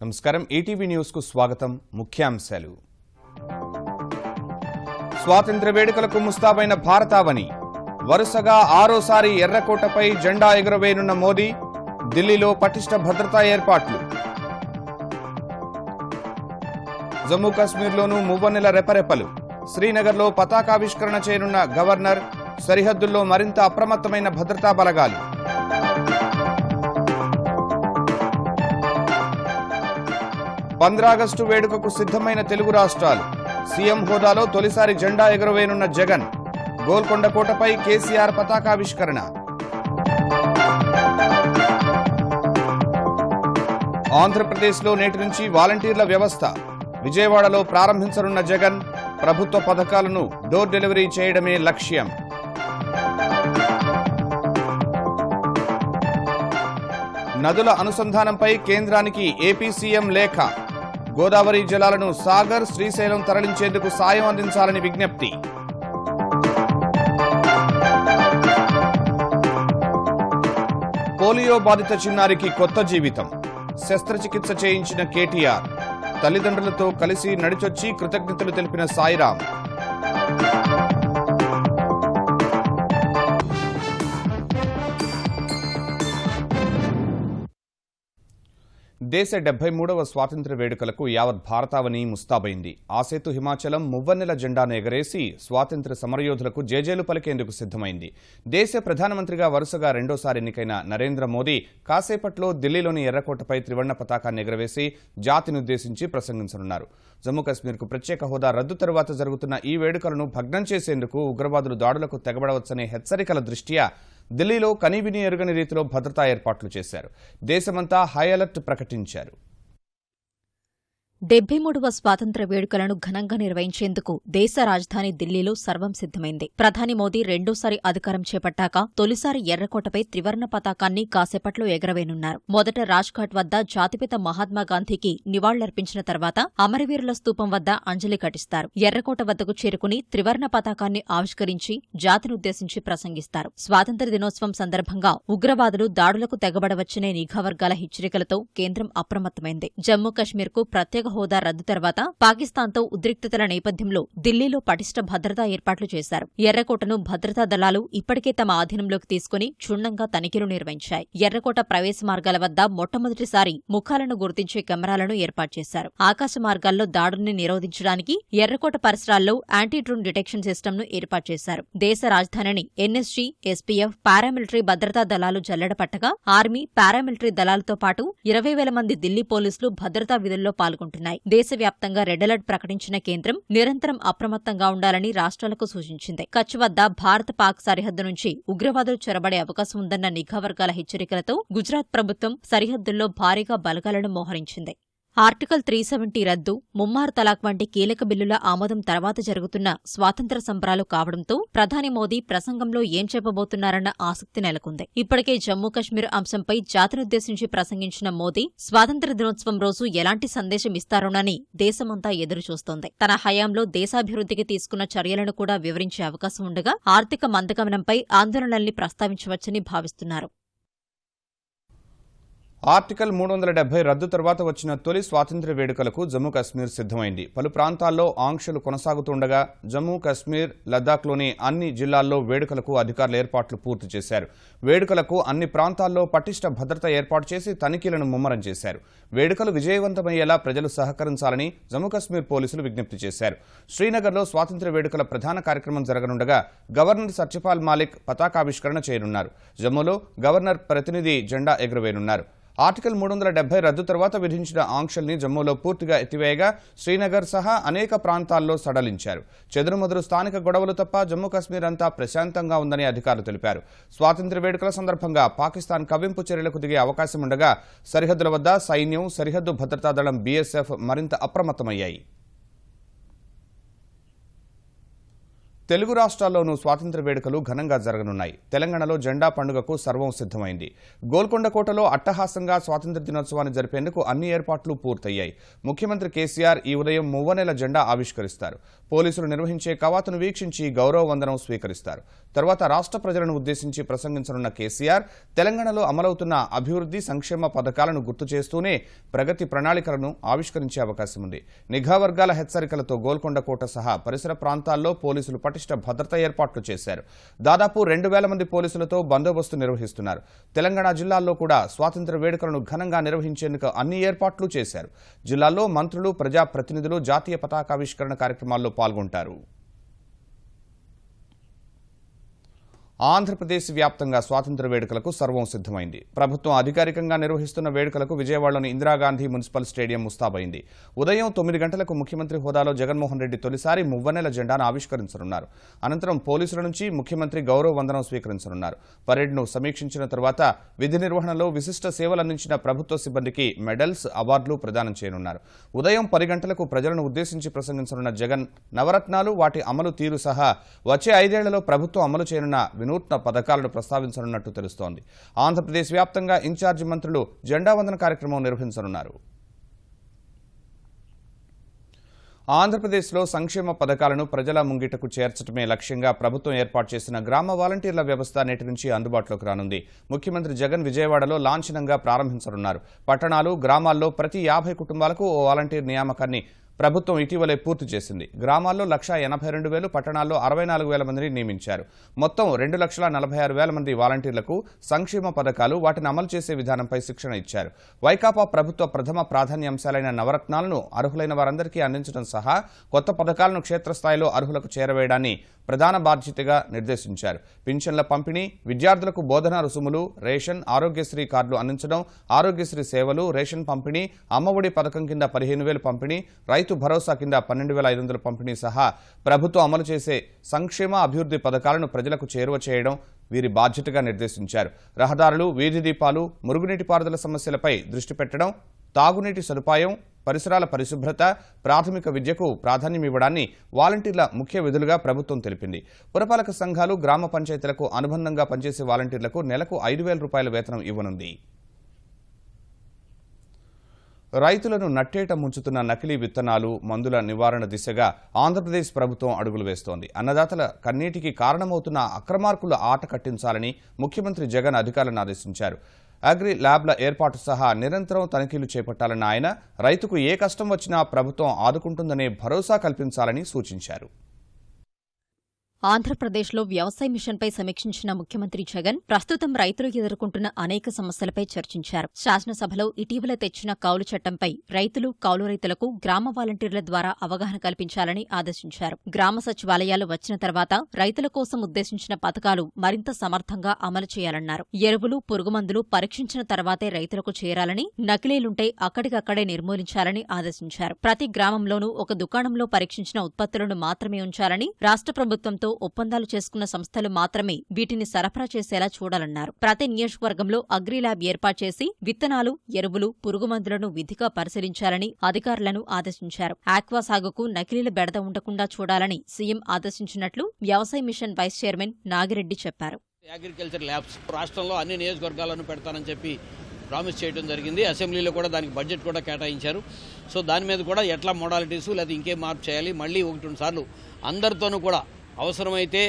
నమస్కారం ETV news కు స్వాగతం ముఖ్యాంశాలు స్వాతంత్ర్య వేడుకలకు ముస్తాబైన భారతావని వరుసగా ఆరోసారి ఎర్రకోటపై జెండా ఎగురవేయనున్న మోదీ ఢిల్లీలో పటిష్ట భద్రతా ఏర్పాట్లు జమ్మూ కశ్మీర్లోనూ మువ్వన్నెల రెపరెపలు శ్రీనగర్లో పతాకావిష్కరణ చేయనున్న గవర్నర్ సరిహద్దుల్లో మరింత అప్రమత్తమైన భద్రతా బలగాలు 15 ఆగస్టు వేడుకకు సిద్ధమైన తెలుగు రాష్ట్రాలు సీఎం హోదాలో తొలిసారి జెండా ఎగురవేయనున్న జగన్ గోల్కొండ కోటపై కేసీఆర్ పతాకావిష్కరణ ఆంధ్రప్రదేశ్లో నేటి నుంచి వాలంటీర్ల వ్యవస్థ విజయవాడలో ప్రారంభించనున్న జగన్ ప్రభుత్వ పథకాలను డోర్ డెలివరీ చేయడమే లక్ష్యం నదుల అనుసంధానంపై కేంద్రానికి ఏపీ సీఎం లేఖ గోదావరి జలాలను సాగర్ శ్రీశైలం తరలించేందుకు సాయం అందించాలని విజ్ఞప్తి పోలియో బాధిత చిన్నారికి కొత్త జీవితం శస్త్రచికిత్స చేయించిన కేటీఆర్ తల్లిదండ్రులతో కలిసి నడిచొచ్చి కృతజ్ఞతలు తెలిపిన సాయిరాం దేశ 73వ స్వాతంత్ర్య వేడుకలకు యావత్ భారతావని ముస్తాబైంది ఆసేతు హిమాచలం మువ్వన్నెల జెండాను ఎగరేసి స్వాతంత్ర్య సమరయోధులకు జేజేలు పలికేందుకు సిద్ధమైంది దేశ ప్రధానమంత్రిగా వరుసగా రెండోసారి ఎన్నికైన నరేంద్ర మోదీ కాసేపట్లో ఢిల్లీలోని ఎర్రకోటపై త్రివర్ణ పతాకాన్ని ఎగరవేసి జాతినుద్దేశించి ప్రసంగించనున్నారు జమ్మూ కశ్మీర్కు ప్రత్యేక హోదా రద్దు తర్వాత జరుగుతున్న ఈ వేడుకలను భగ్నం చేసేందుకు ఉగ్రవాదులు దాడులకు తెగబడవచ్చనే హెచ్చరికల దృష్ట్యా ఢిల్లీలో కనీవినీ ఎరుగని రీతిలో భద్రతా ఏర్పాట్లు చేశారు దేశమంతా హై అలర్ట్ ప్రకటించారు 73వ స్వాతంత్ర్య వేడుకలను ఘనంగా నిర్వహించేందుకు దేశ రాజధాని ఢిల్లీలో సర్వం సిద్ధమైంది ప్రధాని మోదీ రెండోసారి అధికారం చేపట్టాక తొలిసారి ఎర్రకోటపై త్రివర్ణ పతాకాన్ని కాసేపట్లో ఎగరవేనున్నారు మొదట రాజ్ఘాట్ వద్ద జాతిపిత మహాత్మాగాంధీకి నివాళులర్పించిన తర్వాత అమరవీరుల స్తూపం వద్ద అంజలి ఘటిస్తారు ఎర్రకోట వద్దకు చేరుకుని త్రివర్ణ పతాకాన్ని ఆవిష్కరించి జాతినుద్దేశించి ప్రసంగిస్తారు స్వాతంత్ర్య దినోత్సవం సందర్భంగా ఉగ్రవాదులు దాడులకు తెగబడవచ్చనే నిఘా వర్గాల హెచ్చరికలతో కేంద్రం అప్రమత్తమైంది జమ్మూ కశ్మీర్కు ప్రత్యేక హోదా రద్దు తర్వాత పాకిస్తాన్తో ఉద్రిక్తతల నేపథ్యంలో ఢిల్లీలో పటిష్ట భద్రతా ఏర్పాట్లు చేశారు ఎర్రకోటను భద్రతా దళాలు ఇప్పటికే తమ ఆధీనంలోకి తీసుకుని క్షుణ్ణంగా తనిఖీలు నిర్వహించాయి ఎర్రకోట ప్రవేశ మార్గాల వద్ద మొట్టమొదటిసారి ముఖాలను గుర్తించే కెమెరాలను ఏర్పాటు చేశారు ఆకాశ మార్గాల్లో దాడుల్ని నిరోధించడానికి ఎర్రకోట పరిసరాల్లో యాంటీ డ్రోన్ డిటెక్షన్ సిస్టమ్ను ఏర్పాటు చేశారు దేశ రాజధానిని ఎన్ఎస్జీ ఎస్పీఎఫ్ పారామిలిటరీ భద్రతా దళాలు జల్లెడపట్టగా ఆర్మీ పారామిలిటరీ దళాలతో పాటు 20,000 మంది ఢిల్లీ పోలీసులు భద్రతా విధుల్లో పాల్గొంటున్నారు దేశవ్యాప్తంగా రెడ్ అలర్ట్ ప్రకటించిన కేంద్రం నిరంతరం అప్రమత్తంగా ఉండాలని రాష్ట్రాలకు సూచించింది కచ్ వద్ద భారత్ పాక్ సరిహద్దు నుంచి ఉగ్రవాదులు చొరబడే అవకాశం ఉందన్న నిఘా వర్గాల హెచ్చరికలతో గుజరాత్ ప్రభుత్వం సరిహద్దుల్లో భారీగా బలగాలను మోహరించింది ఆర్టికల్ 370 రద్దు ముమ్మారు తలాక్ వంటి కీలక బిల్లుల ఆమోదం తర్వాత జరుగుతున్న స్వాతంత్ర్య సంబరాలు కావడంతో ప్రధాని మోదీ ప్రసంగంలో ఏం చెప్పబోతున్నారన్న ఆసక్తి నెలకొంది ఇప్పటికే జమ్మూ కశ్మీర్ అంశంపై జాతినుద్దేశించి ప్రసంగించిన మోదీ స్వాతంత్ర్య దినోత్సవం రోజు ఎలాంటి సందేశం ఇస్తారోనని దేశమంతా ఎదురుచూస్తోంది తన హయాంలో దేశాభివృద్ధికి తీసుకున్న చర్యలను కూడా వివరించే అవకాశం ఉండగా ఆర్థిక మందగమనంపై ఆందోళనల్ని ప్రస్తావించవచ్చని భావిస్తున్నారు ఆర్టికల్ 370 రద్దు తర్వాత వచ్చిన తొలి స్వాతంత్ర్య వేడుకలకు జమ్మూ కశ్మీర్ సిద్ధమైంది పలు ప్రాంతాల్లో ఆంక్షలు కొనసాగుతుండగా జమ్మూ కశ్మీర్ లద్దాఖ్లోని అన్ని జిల్లాల్లో వేడుకలకు అధికారులు ఏర్పాట్లు పూర్తి చేశారు వేడుకలకు అన్ని ప్రాంతాల్లో పటిష్ట భద్రత ఏర్పాటు చేసి తనిఖీలను ముమ్మరం చేశారు వేడుకలు విజయవంతమయ్యేలా ప్రజలు సహకరించాలని జమ్మూ కశ్మీర్ పోలీసులు విజ్ఞప్తి చేశారు శ్రీనగర్లో స్వాతంత్ర్య వేడుకల ప్రధాన కార్యక్రమం జరగనుండగా గవర్నర్ సత్యపాల్ మాలిక్ పతాకావిష్కరణ చేయనున్నారు జమ్మూలో గవర్నర్ ప్రతినిధి జెండా ఎగురవేనున్నారు ఆర్టికల్ 370 రద్దు తర్వాత విధించిన ఆంక్షల్ని జమ్మూలో పూర్తిగా ఎత్తివేయగా శ్రీనగర్ సహా అనేక ప్రాంతాల్లో సడలించారు చెదురుమదురు స్థానిక గొడవలు తప్ప జమ్మూ కశ్మీర్ అంతా ప్రశాంతంగా ఉందని అధికారులు తెలిపారు స్వాతంత్ర్య వేడుకల సందర్భంగా పాకిస్తాన్ కవ్వింపు చర్యలకు దిగే అవకాశం ఉండగా సరిహద్దుల వద్ద సైన్యం సరిహద్దు భద్రతా దళం బీఎస్ఎఫ్ మరింత అప్రమత్తమయ్యాయి తెలుగు రాష్ట్రాల్లోనూ స్వాతంత్ర్య వేడుకలు ఘనంగా జరగనున్నాయి. తెలంగాణలో జెండా పండుగకు సర్వం సిద్ధమైంది. గోల్కొండ కోటలో అట్టహాసంగా స్వాతంత్ర్య దినోత్సవాన్ని జరిపేందుకు అన్ని ఏర్పాట్లు పూర్తయ్యాయి. ముఖ్యమంత్రి కేసీఆర్ ఈ ఉదయం మువ్వనెల జెండా ఆవిష్కరిస్తారు. పోలీసులు నిర్వహించే కవాతును వీక్షించి గౌరవ వందనం స్వీకరిస్తారు. తర్వాత రాష్ట్ర ప్రజలను ఉద్దేశించి ప్రసంగించనున్న కేసీఆర్ తెలంగాణలో అమలవుతున్న అభివృద్ధి సంక్షేమ పథకాలను గుర్తు చేస్తూనే ప్రగతి ప్రణాళికలను ఆవిష్కరించే అవకాశం ఉంది. నిఘా వర్గాల హెచ్చరికలతో గోల్కొండ కోట సహా పరిసర ప్రాంతాల్లో పోలీసులు పటిష్ట భద్రతా ఏర్పాట్లు చేశారు. దాదాపు 2,000 మంది పోలీసులతో బందోబస్తు నిర్వహిస్తున్నారు. తెలంగాణ జిల్లాల్లో కూడా స్వాతంత్ర్య వేడుకలను ఘనంగా నిర్వహించేందుకు అన్ని ఏర్పాట్లు చేశారు. జిల్లాల్లో మంత్రులు, ప్రజాప్రతినిధులు జాతీయ పతాకావిష్కరణ కార్యక్రమాల్లో పాల్గొంటారు. ఆంధ్రప్రదేశ్ వ్యాప్తంగా స్వాతంత్ర్య వేడుకలకు సర్వం సిద్ధమైంది. ప్రభుత్వం అధికారికంగా నిర్వహిస్తున్న వేడుకలకు విజయవాడలోని ఇందిరాగాంధీ మున్సిపల్ స్టేడియం ముస్తాబైంది. ఉదయం 9 గంటలకు ముఖ్యమంత్రి హోదాలో జగన్మోహన్ రెడ్డి తొలిసారి మువ్వనెల జెండాను ఆవిష్కరించనున్నారు. అనంతరం పోలీసుల నుంచి ముఖ్యమంత్రి గౌరవ వందనం స్వీకరించనున్నారు. పరేడ్ను సమీక్షించిన తర్వాత విధి నిర్వహణలో విశిష్ట సేవలందించిన ప్రభుత్వ సిబ్బందికి మెడల్స్, అవార్డులు ప్రదానం చేయనున్నారు. ఉదయం 10 గంటలకు ప్రజలను ఉద్దేశించి ప్రసంగించనున్న జగన్ నవరత్నాలు, వాటి అమలు తీరు సహా వచ్చే 5 ఏళ్లలో ప్రభుత్వం అమలు చేయనున్న వినూత్న పథకాలను ప్రస్తావించనున్నట్టు తెలుస్తోంది. ఆంధ్రప్రదేశ్ వ్యాప్తంగా ఇన్ఛార్జి మంత్రులు జెండా వందన కార్యక్రమం నిర్వహించనున్నారు. ఆంధ్రప్రదేశ్లో సంక్షేమ పథకాలను ప్రజల ముంగిటకు చేర్చడమే లక్ష్యంగా ప్రభుత్వం ఏర్పాటు చేసిన గ్రామ వాలంటీర్ల వ్యవస్థ నేటి నుంచి అందుబాటులోకి రానుంది. ముఖ్యమంత్రి జగన్ విజయవాడలో లాంఛనంగా ప్రారంభించనున్నారు. పట్టణాలు, గ్రామాల్లో ప్రతి 50 కుటుంబాలకు ఓ వాలంటీర్ నియామకాన్ని ప్రభుత్వం ఇటీవలే పూర్తి చేసింది. గ్రామాల్లో 1,82,000, పట్టణాల్లో 64,000 మందిని నియమించారు. మొత్తం 2,46,000 మంది వాలంటీర్లకు సంక్షేమ పథకాలు, వాటిని అమలు చేసే విధానంపై శిక్షణ ఇచ్చారు. వైకాపా ప్రభుత్వ ప్రథమ ప్రాధాన్యాంశాలైన నవరత్నాలను అర్హులైన వారందరికీ అందించడం సహా కొత్త పథకాలను క్షేత్రస్థాయిలో అర్హులకు చేరవేయడాన్ని ప్రధాన బాధ్యతగా నిర్దేశించారు. పింఛన్ల పంపిణీ, విద్యార్థులకు బోధనా రుసుములు, రేషన్, ఆరోగ్యశ్రీ కార్డులు అందించడం, ఆరోగ్యశ్రీ సేవలు, రేషన్ పంపిణీ, అమ్మఒడి పథకం కింద 15,000 పంపిణీ, రైతు భరోసా కింద 12,500 పంపిణీ సహా ప్రభుత్వం అమలు చేసే సంక్షేమ అభివృద్ధి పథకాలను ప్రజలకు చేరువ చేయడం వీరి బాధ్యతగా నిర్దేశించారు. రహదారులు, వీధి దీపాలు, మురుగునీటిపారుదల సమస్యలపై దృష్టి పెట్టడం, తాగునీటి సదుపాయం, పరిసరాల పరిశుభ్రత, ప్రాథమిక విద్యకు ప్రాధాన్యమివ్వడాన్ని వాలంటీర్ల ముఖ్య విధులుగా ప్రభుత్వం తెలిపింది. పురపాలక సంఘాలు, గ్రామ పంచాయతీలకు అనుబంధంగా పనిచేసే వాలంటీర్లకు నెలకు 5,000 రూపాయల వేతనం ఇవ్వనుంది. రైతులను నట్టేట ముంచుతున్న నకిలీ విత్తనాలు, మందుల నివారణ దిశగా ఆంధ్రప్రదేశ్ ప్రభుత్వం అడుగులు వేస్తోంది. అన్నదాతల కన్నీటికి కారణమవుతున్న అక్రమార్కుల ఆట కట్టించాలని ముఖ్యమంత్రి జగన్ అధికారులను ఆదేశించారు. అగ్రి ల్యాబ్ల ఏర్పాటు సహా నిరంతరం తనిఖీలు చేపట్టాలన్న ఆయన రైతుకు ఏ కష్టం వచ్చినా ప్రభుత్వం ఆదుకుంటుందనే భరోసా కల్పించాలని సూచించారు. ఆంధ్రప్రదేశ్లో వ్యవసాయ మిషన్పై సమీక్షించిన ముఖ్యమంత్రి జగన్ ప్రస్తుతం రైతులు ఎదుర్కొంటున్న అనేక సమస్యలపై చర్చించారు. శాసనసభలో ఇటీవల తెచ్చిన కౌలు చట్టంపై రైతులు, కౌలు రైతులకు గ్రామ వాలంటీర్ల ద్వారా అవగాహన కల్పించాలని ఆదేశించారు. గ్రామ సచివాలయాలు వచ్చిన తర్వాత రైతుల కోసం ఉద్దేశించిన పథకాలు మరింత సమర్థంగా అమలు చేయాలన్నారు. ఎరువులు, పురుగుమందులు పరీక్షించిన తర్వాతే రైతులకు చేరాలని, నకిలీలుంటే అక్కడికక్కడే నిర్మూలించాలని ఆదేశించారు. ప్రతి గ్రామంలోనూ ఒక దుకాణంలో పరీక్షించిన ఉత్పత్తులను మాత్రమే ఉంచాలని, రాష్ట్ర ప్రభుత్వంతో ఒప్పందాలు చేసుకున్న సంస్థలు మాత్రమే వీటిని సరఫరా చేసేలా చూడాలన్నారు. ప్రతి నియోజకవర్గంలో అగ్రి ల్యాబ్ ఏర్పాటు చేసి విత్తనాలు, ఎరువులు, పురుగుమందులను విధిగా పరిశీలించాలని అధికారులను ఆదేశించారు. ఆక్వా సాగుకు నకిలీల బెడద ఉండకుండా చూడాలని సీఎం ఆదేశించినట్లు వ్యవసాయ మిషన్ వైస్ చైర్మన్ నాగిరెడ్డి చెప్పారు. అగ్రికల్చర్ ల్యాబ్స్ రాష్ట్రంలో అన్ని నియోజకవర్గాలను పెడతానని చెప్పి ప్రామిస్ చేయడం జరిగింది. అసెంబ్లీలో కూడా దానికి బడ్జెట్ కూడా కేటాయించారు. సో దాని మీద కూడా ఎట్లా మోడాలిటీసు లేదా ఇంకేం మార్పు చేయాలి, మళ్ళీ 1-2 సార్లు అందరితోనూ కూడా అవసరమైతే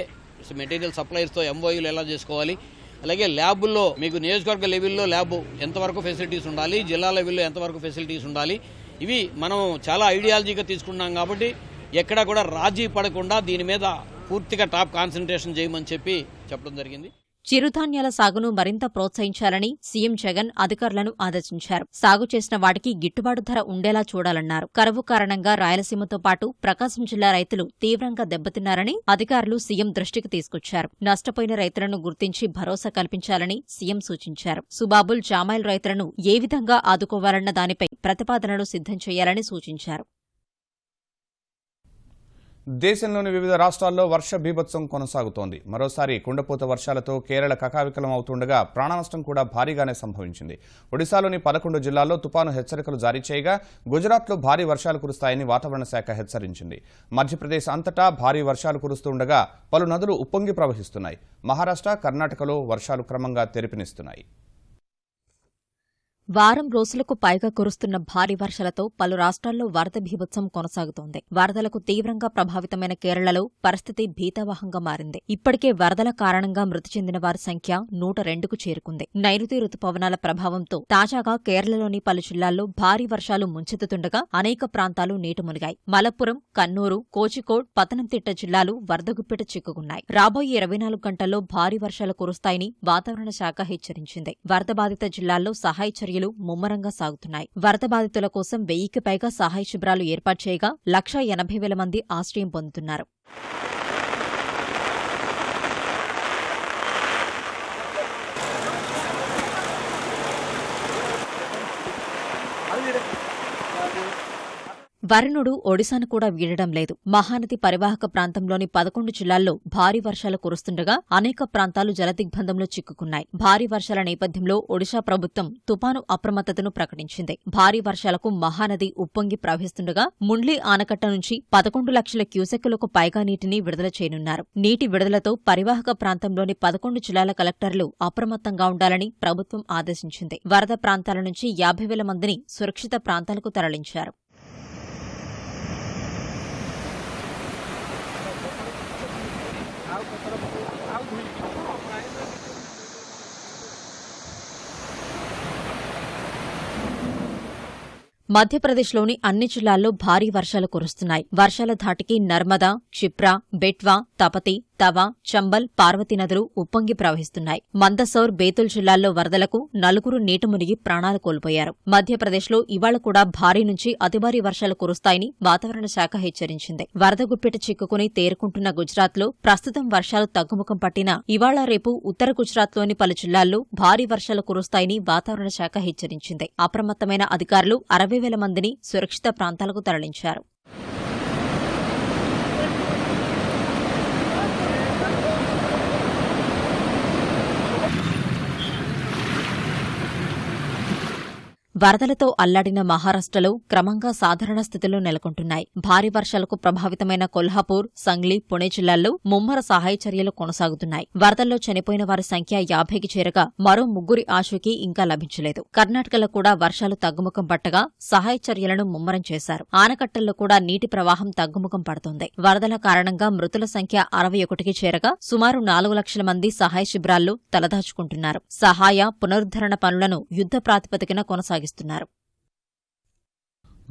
మెటీరియల్ సప్లైర్స్తో ఎంఓయూలు ఎలా చేసుకోవాలి, అలాగే ల్యాబుల్లో మీకు నియోజకవర్గ లెవెల్లో ల్యాబ్ ఎంతవరకు ఫెసిలిటీస్ ఉండాలి, జిల్లా లెవెల్లో ఎంతవరకు ఫెసిలిటీస్ ఉండాలి, ఇవి మనం చాలా ఐడియాలజీగా తీసుకున్నాం కాబట్టి ఎక్కడా కూడా రాజీ పడకుండా దీని మీద పూర్తిగా టాప్ కాన్సన్ట్రేషన్ చేయమని చెప్పడం జరిగింది. చిరుధాన్యాల సాగును మరింత ప్రోత్సహించాలని సీఎం జగన్ అధికారులను ఆదేశించారు. సాగు చేసిన వాటికి గిట్టుబాటు ధర ఉండేలా చూడాలన్నారు. కరువు కారణంగా రాయలసీమతో పాటు ప్రకాశం జిల్లా రైతులు తీవ్రంగా దెబ్బతిన్నారని అధికారులు సీఎం దృష్టికి తీసుకొచ్చారు. నష్టపోయిన రైతులను గుర్తించి భరోసా కల్పించాలని సీఎం సూచించారు. సుబాబుల్, జామాయిల్ రైతులను ఏ విధంగా ఆదుకోవాలన్న దానిపై ప్రతిపాదనలు సిద్ధం చేయాలని సూచించారు. దేశంలోని వివిధ రాష్ట్రాల్లో వర్ష బీభత్సం కొనసాగుతోంది. మరోసారి కుండపోత వర్షాలతో కేరళ కకావికలం అవుతుండగా ప్రాణనష్టం కూడా భారీగానే సంభవించింది. ఒడిశాలోని 11 జిల్లాల్లో తుపాను హెచ్చరికలు జారీ చేయగా గుజరాత్లో భారీ వర్షాలు కురుస్తాయని వాతావరణ శాఖ హెచ్చరించింది. మధ్యప్రదేశ్ అంతటా భారీ వర్షాలు కురుస్తుండగా పలు నదులు ఉప్పొంగి ప్రవహిస్తున్నాయి. మహారాష్ట్ర, కర్ణాటకలో వర్షాలు క్రమంగా తెరిపినిస్తున్నాయి. వారం రోజులకు పైగా కురుస్తున్న భారీ వర్షాలతో పలు రాష్ట్రాల్లో వరద బీభత్సం కొనసాగుతోంది. వరదలకు తీవ్రంగా ప్రభావితమైన కేరళలో పరిస్థితి భీతావహంగా మారింది. ఇప్పటికే వరదల కారణంగా మృతి చెందిన వారి సంఖ్య 102కు చేరుకుంది. నైరుతి రుతుపవనాల ప్రభావంతో తాజాగా కేరళలోని పలు జిల్లాల్లో భారీ వర్షాలు ముంచెత్తుతుండగా అనేక ప్రాంతాలు నీట మునిగాయి. మలప్పురం, కన్నూరు, కోజికోడ్, పతనంతిట్ట జిల్లాలు వరద గుప్పిట చిక్కుకున్నాయి. రాబోయే 24 గంటల్లో భారీ వర్షాలు కురుస్తాయని వాతావరణ శాఖ హెచ్చరించింది. వరద బాధిత జిల్లాల్లో సహాయ చర్యలు ముమ్మరంగా సాగుతున్నాయి. వరద బాధితుల కోసం 1000కి పైగా సహాయ శిబిరాలు ఏర్పాటు చేయగా 1,80,000 మంది ఆశ్రయం పొందుతున్నారు. వరుణుడు ఒడిశాను కూడా వీడడం లేదు. మహానది పరివాహక ప్రాంతంలోని 11 జిల్లాల్లో భారీ వర్షాలు కురుస్తుండగా అనేక ప్రాంతాలు జలదిగ్బంధంలో చిక్కుకున్నాయి. భారీ వర్షాల నేపథ్యంలో ఒడిశా ప్రభుత్వం తుపాను అప్రమత్తతను ప్రకటించింది. భారీ వర్షాలకు మహానది ఉప్పొంగి ప్రవహిస్తుండగా ముండ్లి ఆనకట్ట నుంచి 11 లక్షల క్యూసెక్కులకు పైగా నీటిని విడుదల చేయనున్నారు. నీటి విడుదలతో పరివాహక ప్రాంతంలోని 11 జిల్లాల కలెక్టర్లు అప్రమత్తంగా ఉండాలని ప్రభుత్వం ఆదేశించింది. వరద ప్రాంతాల నుంచి 50,000 మందిని సురక్షిత ప్రాంతాలకు తరలించారు. మధ్యప్రదేశ్లోని అన్ని జిల్లాల్లో భారీ వర్షాలు కురుస్తున్నాయి. వర్షాల ధాటికి నర్మదా, క్షిప్రా, బెట్వా, తపతి, తవా, చంబల్, పార్వతీ నదులు ఉప్పొంగి ప్రవహిస్తున్నాయి. మందసౌర్, బేతుల్ జిల్లాల్లో వరదలకు 4 నీట మునిగి ప్రాణాలు కోల్పోయారు. మధ్యప్రదేశ్లో ఇవాళ కూడా భారీ నుంచి అతి భారీ వర్షాలు కురుస్తాయని వాతావరణ శాఖ హెచ్చరించింది. వరద గుప్పిట చిక్కుకుని తేరుకుంటున్న గుజరాత్లో ప్రస్తుతం వర్షాలు తగ్గుముఖం పట్టినా ఇవాళ రేపు ఉత్తర గుజరాత్లోని పలు జిల్లాల్లో భారీ వర్షాలు కురుస్తాయని వాతావరణ శాఖ హెచ్చరించింది. అప్రమత్తమైన అధికారులు 60,000 మందిని సురక్షిత ప్రాంతాలకు తరలించారు. వరదలతో అల్లాడిన మహారాష్ట్రలో క్రమంగా సాధారణ స్థితిలో నెలకొంటున్నాయి. భారీ వర్షాలకు ప్రభావితమైన కొల్హాపూర్, సంగ్లీ, పుణె జిల్లాల్లో ముమ్మర సహాయ చర్యలు కొనసాగుతున్నాయి. వరదల్లో చనిపోయిన వారి సంఖ్య 50కి చేరగా మరో 3 ఆచూకీ ఇంకా లభించలేదు. కర్ణాటకలో కూడా వర్షాలు తగ్గుముఖం పట్టగా సహాయ చర్యలను ముమ్మరం చేశారు. ఆనకట్టల్లో కూడా నీటి ప్రవాహం తగ్గుముఖం పడుతోంది. వరదల కారణంగా మృతుల సంఖ్య 61కి చేరగా సుమారు 4 లక్షల మంది సహాయ శిబిరాల్లో తలదాచుకుంటున్నారు. సహాయ, పునరుద్ధరణ పనులను యుద్ధ ప్రాతిపదికన కొనసాగిస్తున్నారు.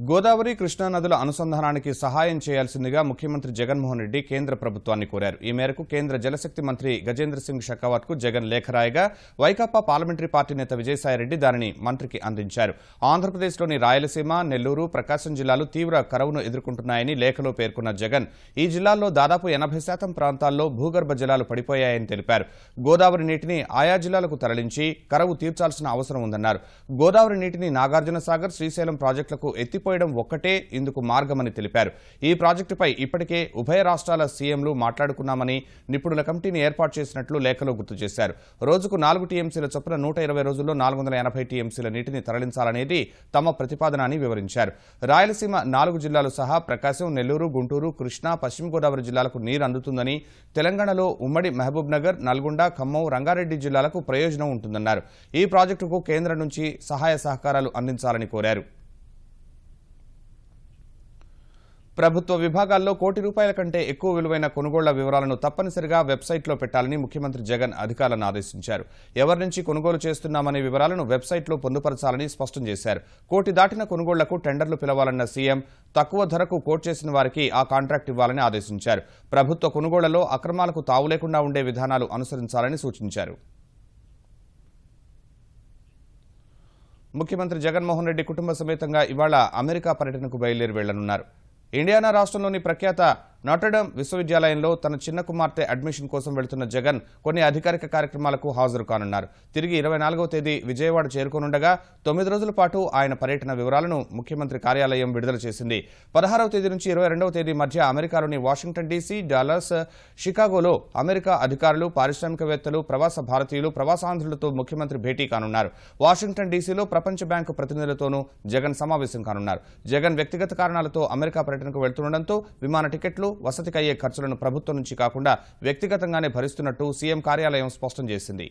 గోదావరి, కృష్ణా నదుల అనుసంధానానికి సహాయం చేయాల్సిందిగా ముఖ్యమంత్రి జగన్మోహన్ రెడ్డి కేంద్ర ప్రభుత్వాన్ని కోరారు. ఈ మేరకు కేంద్ర జలశక్తి మంత్రి గజేంద్ర సింగ్ షెకావత్కు జగన్ లేఖ రాయగా వైకాపా పార్లమెంటరీ పార్టీ నేత విజయసాయిరెడ్డి దానిని మంత్రికి అందించారు. ఆంధ్రప్రదేశ్లోని రాయలసీమ, నెల్లూరు, ప్రకాశం జిల్లాలు తీవ్ర కరువును ఎదుర్కొంటున్నాయని లేఖలో పేర్కొన్న జగన్ ఈ జిల్లాల్లో దాదాపు 80% ప్రాంతాల్లో భూగర్భ జలాలు పడిపోయాయని తెలిపారు. గోదావరి నీటిని ఆయా జిల్లాలకు తరలించి కరువు తీర్చాల్సిన అవసరం ఉందన్నారు. గోదావరి నీటిని నాగార్జునసాగర్, శ్రీశైలం ప్రాజెక్టులకు ఎత్తిపోయడం ఒక్కటే ఇందుకు మార్గమని తెలిపారు. ఈ ప్రాజెక్టుపై ఇప్పటికే ఉభయ రాష్ట్రాల సీఎంలు మాట్లాడుకున్నామని, నిపుణుల కమిటీని ఏర్పాటు చేసినట్లు లేఖలో గుర్తు చేశారు. రోజుకు 4 టీఎంసీల చొప్పున 120 రోజుల్లో 480 టీఎంసీల నీటిని తరలించాలనేది తమ ప్రతిపాదన అని వివరించారు. రాయలసీమ 4 జిల్లాలు సహా ప్రకాశం, నెల్లూరు, గుంటూరు, కృష్ణా, పశ్చిమ గోదావరి జిల్లాలకు నీరు అందుతుందని, తెలంగాణలో ఉమ్మడి మహబూబ్నగర్, నల్గొండ, ఖమ్మం, రంగారెడ్డి జిల్లాలకు ప్రయోజనం ఉంటుందన్నారు. ఈ ప్రాజెక్టుకు కేంద్రం నుంచి సహాయ సహకారాలు అందించాలని కోరారు. ప్రభుత్వ విభాగాల్లో ₹1,00,00,000 కంటే ఎక్కువ విలువైన కొనుగోళ్ల వివరాలను తప్పనిసరిగా వెబ్సైట్లో పెట్టాలని ముఖ్యమంత్రి జగన్ అధికారులను ఆదేశించారు. ఎవరి నుంచి కొనుగోలు చేస్తున్నామనే వివరాలను వెబ్సైట్లో పొందుపరచాలని స్పష్టం చేశారు. 1 కోటి దాటిన కొనుగోళ్లకు టెండర్లు పిలవాలన్న సీఎం తక్కువ ధరకు కోట్ చేసిన వారికి ఆ కాంట్రాక్ట్ ఇవ్వాలని ఆదేశించారు. ప్రభుత్వ కొనుగోళ్లలో అక్రమాలకు తావు లేకుండా ఉండే విధానాలు అనుసరించాలని సూచించారు. ముఖ్యమంత్రి జగన్మోహన్ రెడ్డి కుటుంబ సమేతంగా ఇవాళ అమెరికా పర్యటనకు బయలుదేరి వెళ్లనున్నారు. ఇండియానా రాష్ట్రంలోని ప్రఖ్యాత నాటర్డమ్ విశ్వవిద్యాలయంలో తన చిన్న కుమార్తె అడ్మిషన్ కోసం వెళుతున్న జగన్ కొన్ని అధికారిక కార్యక్రమాలకు హాజరు కానున్నారు. తిరిగి 24వ తేదీ విజయవాడ చేరుకోనుండగా 9 రోజుల పాటు ఆయన పర్యటన వివరాలను ముఖ్యమంత్రి కార్యాలయం విడుదల చేసింది. 16వ తేదీ నుంచి 22వ తేదీ మధ్య అమెరికాలోని వాషింగ్టన్ డీసీ, డాలస్, షికాగోలో అమెరికా అధికారులు, పారిశ్రామికవేత్తలు, ప్రవాస భారతీయులు, ప్రవాసాంధ్రులతో ముఖ్యమంత్రి భేటీ కానున్నారు. వాషింగ్టన్ డీసీలో ప్రపంచ బ్యాంకు ప్రతినిధులతోనూ జగన్ సమావేశం కానున్నారు. జగన్ వ్యక్తిగత కారణాలతో అమెరికా పర్యటనకు వెళ్తుండటంతో విమాన టికెట్లు, వసతికయ్యే ఖర్చులను ప్రభుత్వం నుంచి కాకుండా వ్యక్తిగతంగానే భరిస్తున్నట్టు సీఎం కార్యాలయం స్పష్టం చేసింది.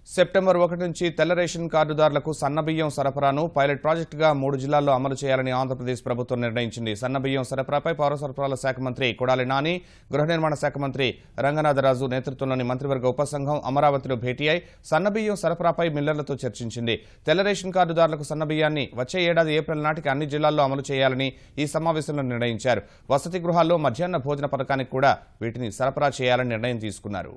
సెప్టెంబర్ 1 నుంచి తెల్ల రేషన్ కార్డుదారులకు సన్నబియ్యం సరఫరాను పైలట్ ప్రాజెక్టుగా 3 జిల్లాల్లో అమలు చేయాలని ఆంధ్రప్రదేశ్ ప్రభుత్వం నిర్ణయించింది. సన్నబియ్యం సరఫరాపై పౌర సరఫరాల శాఖ మంత్రి కొడాలి నాని, గృహ నిర్మాణ శాఖ మంత్రి రంగనాథరాజు నేతృత్వంలోని మంత్రివర్గ ఉపసంఘం అమరావతిలో భేటీ అయి సన్నబియ్యం సరఫరాపై మిల్లర్లతో చర్చించింది. తెల్ల రేషన్ కార్డుదారులకు సన్నబియ్యాన్ని వచ్చే ఏడాది ఏప్రిల్ నాటికి అన్ని జిల్లాల్లో అమలు చేయాలని ఈ సమావేశంలో నిర్ణయించారు. వసతి గృహాల్లో మధ్యాహ్న భోజన పథకానికి కూడా వీటిని సరఫరా చేయాలని నిర్ణయం తీసుకున్నారు.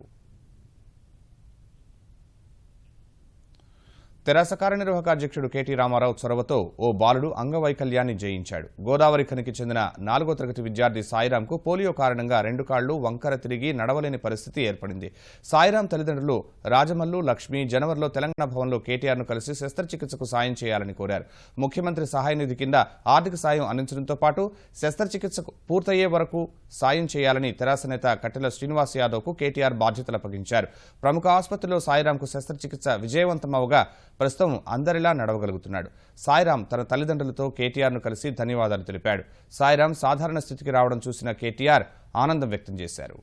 తెరాస కార్యనిర్వాహక అధ్యక్షుడు కేటీ రామారావు చొరవతో ఓ బాలుడు అంగవైకల్యాన్ని జయించాడు. గోదావరి ఖనికి చెందిన 4వ తరగతి విద్యార్థి సాయిరాంకు పోలియో కారణంగా 2 కాళ్లు వంకర తిరిగి నడవలేని పరిస్థితి ఏర్పడింది. సాయిరాం తల్లిదండ్రులు రాజమల్లు, లక్ష్మి జనవరిలో తెలంగాణ భవన్లో కేటీఆర్ను కలిసి శస్త్రచికిత్సకు సాయం చేయాలని కోరారు. ముఖ్యమంత్రి సహాయ నిధి కింద ఆర్థిక సాయం అందించడంతో పాటు శస్త్రచికిత్సకు పూర్తయ్యే వరకు సాయం చేయాలని తెరాస నేత కట్టెల శ్రీనివాస్ యాదవ్కు కేటీఆర్ బాధ్యతలు అప్పగించారు. ప్రముఖ ఆసుపత్రిలో సాయిరాంకు శస్త్రచికిత్స విజయవంతమవగా ప్రస్తుతం అందరిలా నడవగలుగుతున్నాడు. సాయిరాం తన తల్లిదండ్రులతో కేటీఆర్ను కలిసి ధన్యవాదాలు తెలిపాడు. సాయిరాం సాధారణ స్థితికి రావడం చూసిన కేటీఆర్ ఆనందం వ్యక్తం చేశారు.